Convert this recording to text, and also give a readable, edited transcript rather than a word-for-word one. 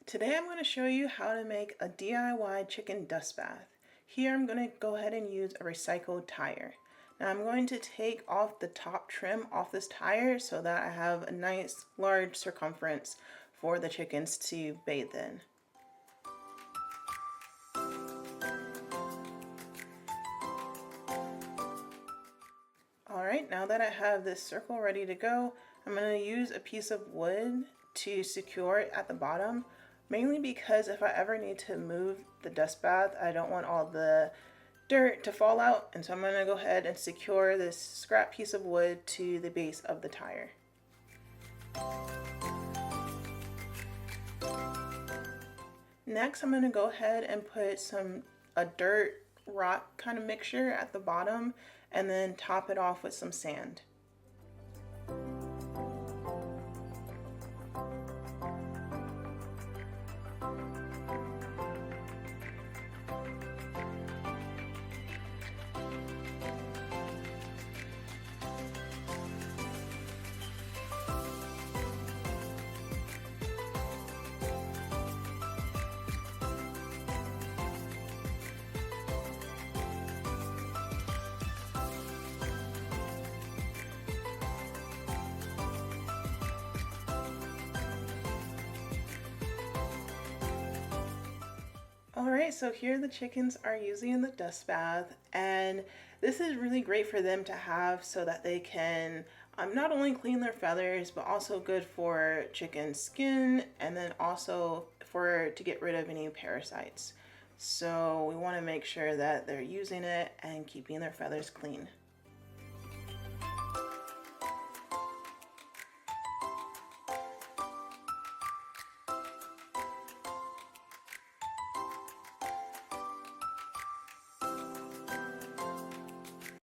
Today I'm going to show you how to make a DIY chicken dust bath. Here I'm going to go ahead and use a recycled tire. Now I'm going to take off the top trim off this tire so that I have a nice large circumference for the chickens to bathe in. Alright, now that I have this circle ready to go, I'm going to use a piece of wood to secure it at the bottom, mainly because if I ever need to move the dust bath, I don't want all the dirt to fall out, and so I'm going to go ahead and secure this scrap piece of wood to the base of the tire. Next, I'm going to go ahead and put a dirt rock kind of mixture at the bottom and then top it off with some sand. Alright, so here the chickens are using the dust bath, and this is really great for them to have so that they can not only clean their feathers, but also good for chicken skin, and then also to get rid of any parasites. So we want to make sure that they're using it and keeping their feathers clean.